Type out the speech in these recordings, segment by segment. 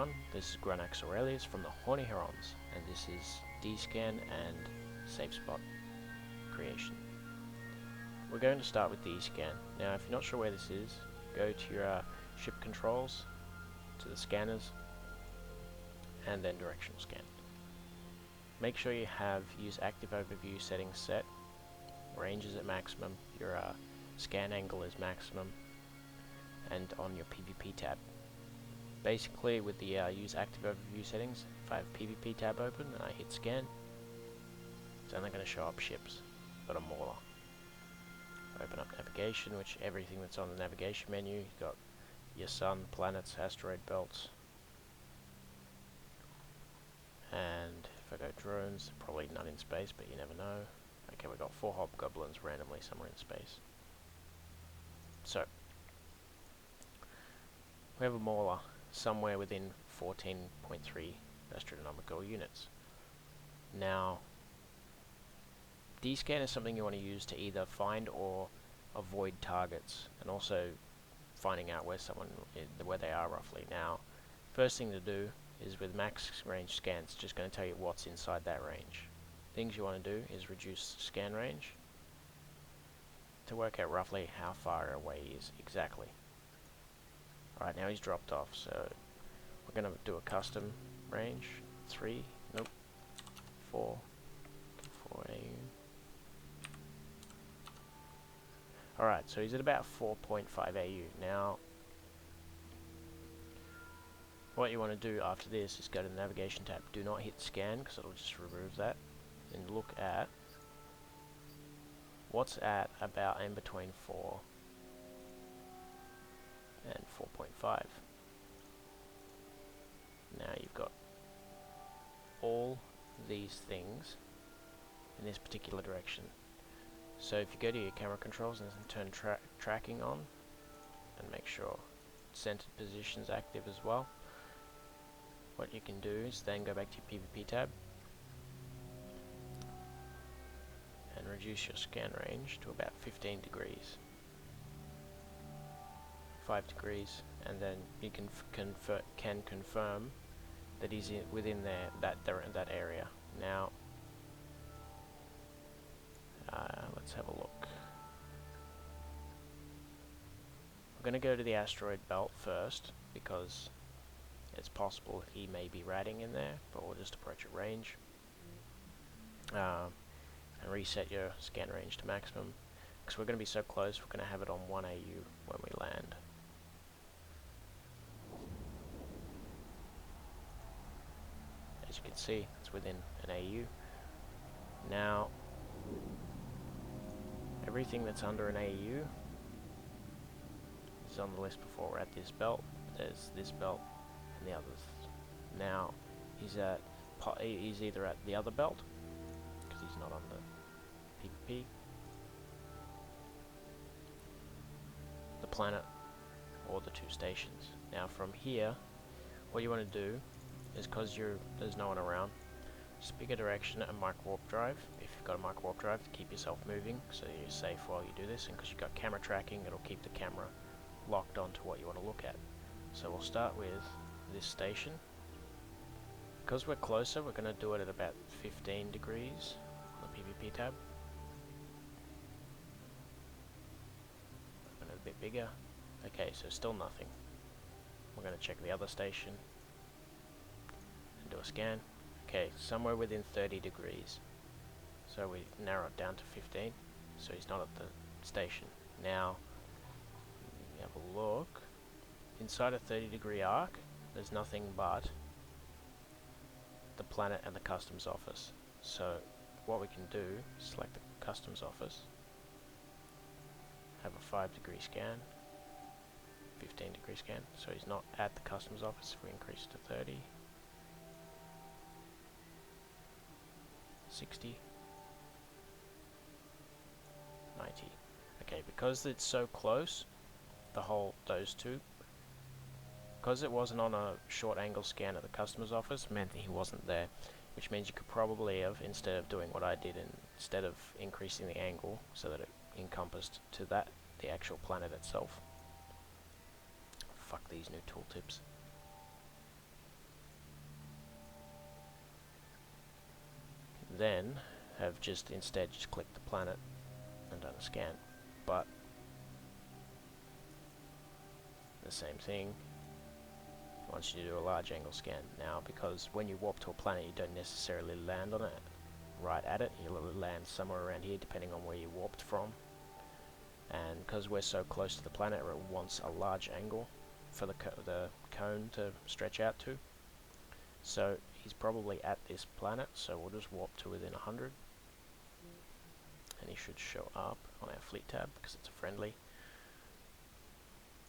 everyone, this is Granax Aurelius from the Horny Herons, and this is D-scan and safe spot creation. We're going to start with D-scan. Now if you're not sure where this is, go to your ship controls, to the scanners, and then directional scan. Make sure you have use active overview settings set, range is at maximum, your scan angle is maximum, and on your PvP tab. Basically with the use active overview settings, if I have PvP tab open and I hit scan, it's only going to show up ships that are Mauler. Open up navigation, which everything that's on the navigation menu, you've got your sun, planets, asteroid belts, and if I go drones, probably none in space, but you never know. Okay, we've got 4 hobgoblins randomly somewhere in space. So, we have a Mauler somewhere within 14.3 astronomical units. Now, D-scan is something you want to use to either find or avoid targets, and also finding out where they are roughly. Now, first thing to do is with max range scans, just going to tell you what's inside that range. Things you want to do is reduce scan range to work out roughly how far away he is exactly. Alright, now he's dropped off, so we're going to do a custom range. 4 AU. Alright, so he's at about 4.5 AU. Now, what you want to do after this is go to the navigation tab. Do not hit scan, because it'll just remove that. And look at what's at about in between 4 and 4.5. Now you've got all these things in this particular direction. So if you go to your camera controls and turn tracking on, and make sure centered position's active as well, what you can do is then go back to your PvP tab and reduce your scan range to about 15 degrees. 5 degrees, and then you can confirm that he's within that area. Now, let's have a look. We're going to go to the asteroid belt first, because it's possible he may be ratting in there, but we'll just approach at range. And reset your scan range to maximum, because we're going to be so close, we're going to have it on 1 AU when we land. As you can see, it's within an AU. Now, everything that's under an AU is on the list before we're at this belt. There's this belt and the others. Now, he's either at the other belt, because he's not on the PvP, the planet, or the 2 stations. Now from here, what you want to do is, because there's no one around, just pick a direction and micro warp drive. If you've got a micro warp drive, to keep yourself moving so you're safe while you do this, and because you've got camera tracking, it'll keep the camera locked onto what you want to look at. So we'll start with this station. Because we're closer, we're going to do it at about 15 degrees on the PvP tab. Open it a bit bigger. Okay, so still nothing. We're going to check the other station and do a scan. Okay, somewhere within 30 degrees. So we narrow it down to 15, so he's not at the station. Now, we have a look. Inside a 30-degree arc, there's nothing but the planet and the customs office. So what we can do is select the customs office, have a 5-degree scan, 15-degree scan, so he's not at the customs office. If we increase to 30, 60, 90. Okay, because it's so close, those two, because it wasn't on a short angle scan at the customs office, meant that he wasn't there, which means you could probably have, instead of doing what I did, instead of increasing the angle so that it encompassed to the actual planet itself. Fuck these new tooltips. then have just instead just clicked the planet and done a scan. But the same thing once you do a large angle scan. Now, because when you warp to a planet, you don't necessarily land on it right at it. You'll land somewhere around here depending on where you warped from. And because we're so close to the planet, it wants a large angle for the cone to stretch out to. So he's probably at this planet, so we'll just warp to within 100. And he should show up on our fleet tab because it's a friendly.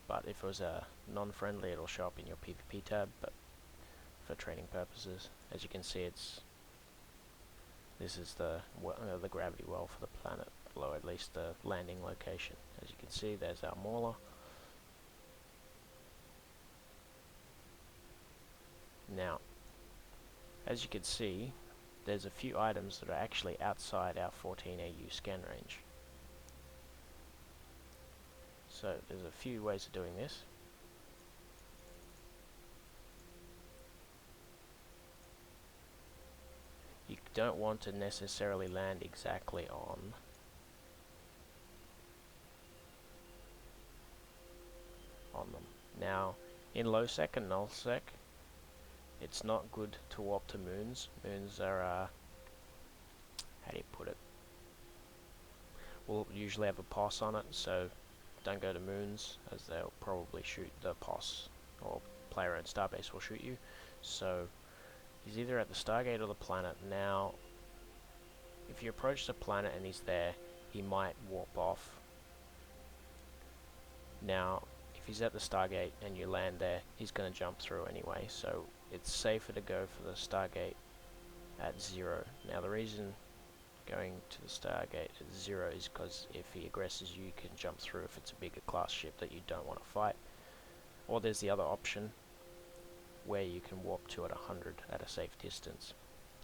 But if it was a non-friendly, it'll show up in your PvP tab, but for training purposes, as you can see, this is the gravity well for the planet, below at least the landing location. As you can see, there's our mauler. Now, as you can see, there's a few items that are actually outside our 14 AU scan range. So there's a few ways of doing this. You don't want to necessarily land exactly on them. Now, in low sec and null sec, it's not good to warp to moons. Moons are, how do you put it? Will usually have a POS on it, so don't go to moons, as they'll probably shoot the POS, or player-owned starbase will shoot you. So he's either at the Stargate or the planet. Now, if you approach the planet and he's there, he might warp off. Now, if he's at the Stargate and you land there, he's going to jump through anyway, so it's safer to go for the Stargate at 0. Now, the reason going to the Stargate at 0 is because if he aggresses you, you can jump through if it's a bigger class ship that you don't want to fight. Or there's the other option, where you can warp to at 100 at a safe distance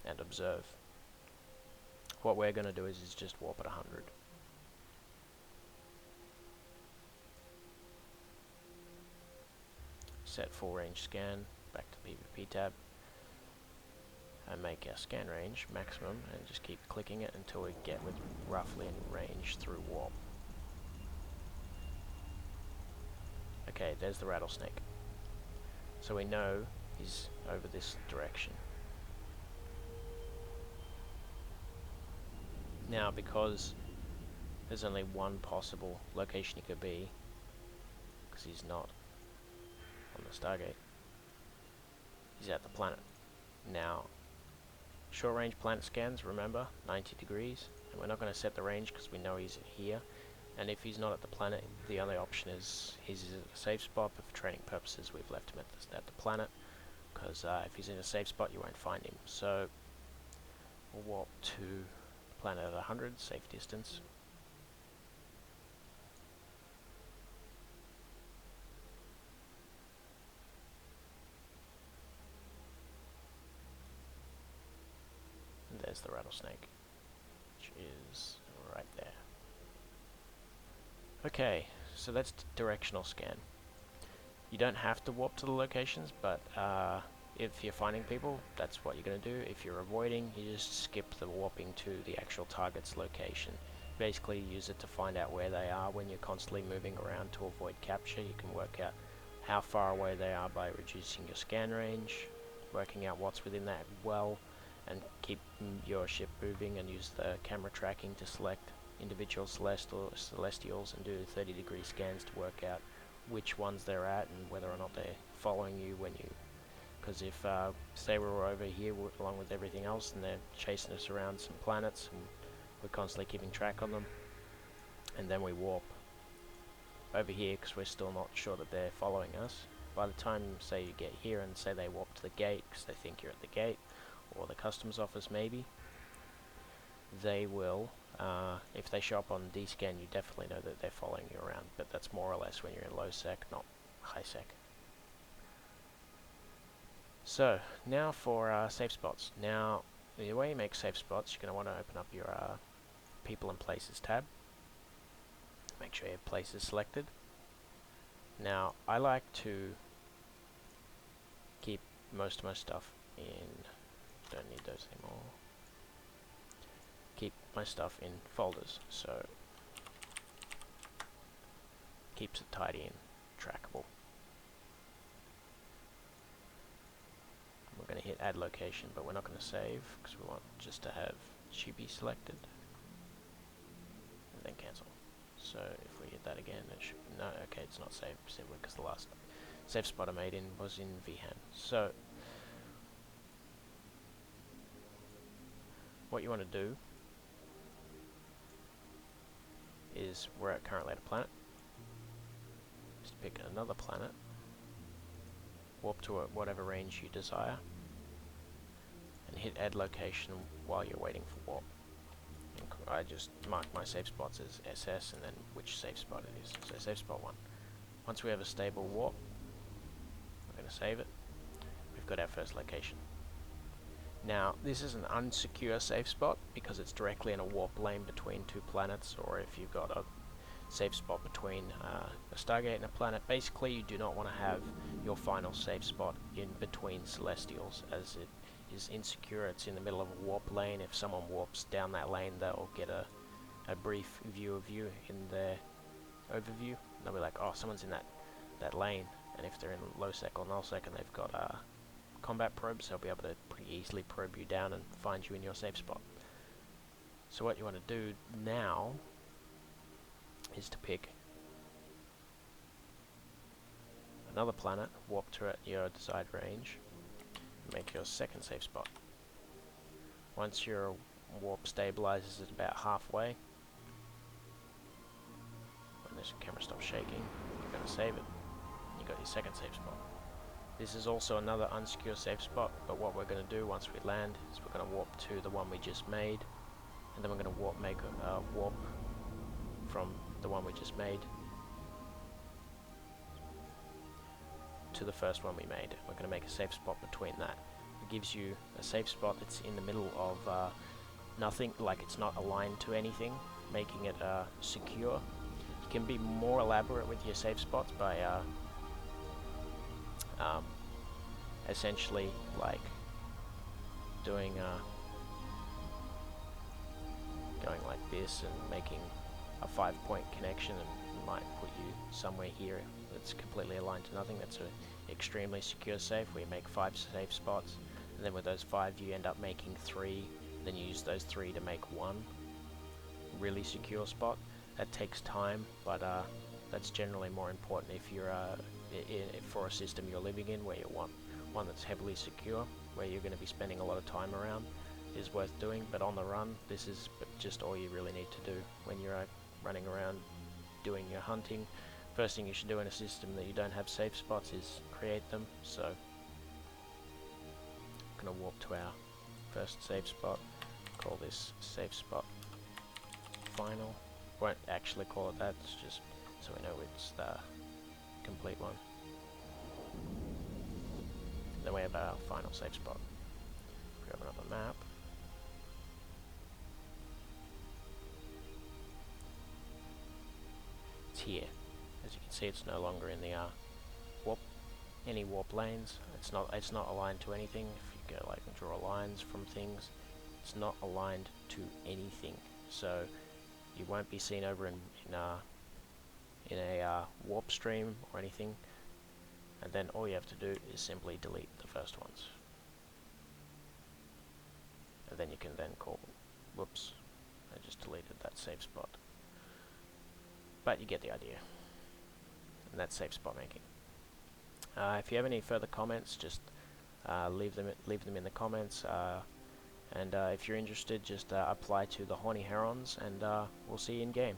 and observe. What we're going to do is just warp at 100. Set full range scan, back to PvP tab, and make our scan range maximum, and just keep clicking it until we get with roughly in range through warp. Okay, there's the rattlesnake. So we know he's over this direction. Now, because there's only one possible location he could be, because he's not on the Stargate, he's at the planet. Now, short range planet scans, remember, 90 degrees, and we're not going to set the range because we know he's here. And if he's not at the planet, the only option is he's at a safe spot, but for training purposes we've left him at the planet, because if he's in a safe spot you won't find him. So we'll warp to the planet at 100, safe distance. And there's the rattlesnake, which is right there. Okay, so that's directional scan. You don't have to warp to the locations, but if you're finding people, that's what you're going to do. If you're avoiding, you just skip the warping to the actual target's location. Basically, use it to find out where they are when you're constantly moving around to avoid capture. You can work out how far away they are by reducing your scan range, working out what's within that well, and keep your ship moving, and use the camera tracking to select individual celestials and do 30-degree scans to work out which ones they're at and whether or not they're following you when you... Because if, say we were over here along with everything else and they're chasing us around some planets and we're constantly keeping track on them, and then we warp over here because we're still not sure that they're following us, by the time, say, you get here and say they warp to the gate because they think you're at the gate, or the customs office maybe, they will... if they show up on D-scan, you definitely know that they're following you around, but that's more or less when you're in low sec, not high sec. So, now for safe spots. Now, the way you make safe spots, you're going to want to open up your People and Places tab. Make sure you have places selected. Now, I like to keep most of my stuff in... Don't need those anymore. my stuff in folders, so keeps it tidy and trackable. We're going to hit add location, but we're not going to save because we want just to have Chibi selected and then cancel. So if we hit that again, it should, no, okay, it's not saved simply because the last save spot I made in was in VHAN. So what you want to do is we're currently at a planet. Just pick another planet, warp to whatever range you desire, and hit add location while you're waiting for warp. And I just mark my save spots as SS and then which save spot it is. So save spot 1. Once we have a stable warp, we're going to save it. We've got our first location. Now, this is an unsecure safe spot because it's directly in a warp lane between two planets, or if you've got a safe spot between a Stargate and a planet. Basically, you do not want to have your final safe spot in between Celestials, as it is insecure. It's in the middle of a warp lane. If someone warps down that lane, they'll get a brief view of you in their overview. They'll be like, oh, someone's in that lane. And if they're in low sec or null sec and they've got combat probes, they'll be able to pretty easily probe you down and find you in your safe spot. So what you want to do now is to pick another planet, warp to your desired range, and make your second safe spot. Once your warp stabilizes at about halfway, when this camera stops shaking, you're going to save it. You got your second safe spot. This is also another unsecure safe spot, but what we're going to do once we land is we're going to warp to the one we just made, and then we're going to make a warp from the one we just made to the first one we made. We're going to make a safe spot between that. It gives you a safe spot that's in the middle of nothing, like it's not aligned to anything, making it secure. You can be more elaborate with your safe spots by essentially like doing going like this and making a 5-point connection, and might put you somewhere here that's completely aligned to nothing. That's an extremely secure safe where you make 5 safe spots, and then with those 5 you end up making 3, then you use those 3 to make 1 really secure spot. That takes time, but that's generally more important if you're for a system you're living in where you want one that's heavily secure, where you're going to be spending a lot of time around, is worth doing. But on the run, this is just all you really need to do when you're running around doing your hunting. First thing you should do in a system that you don't have safe spots is create them. So I'm going to warp to our first safe spot, call this safe spot final. Won't actually call it that, it's just so we know it's the complete one. Then we have our final safe spot. We open up a map. It's here. As you can see, it's no longer in the any warp lanes. It's not aligned to anything. If you go like and draw lines from things, it's not aligned to anything. So you won't be seen over in a warp stream or anything. And then all you have to do is simply delete the first ones. And then you can then call, whoops, I just deleted that safe spot. But you get the idea. And that's safe spot making. If you have any further comments, just leave them in the comments. And if you're interested, just apply to the Horny Herons, and we'll see you in game.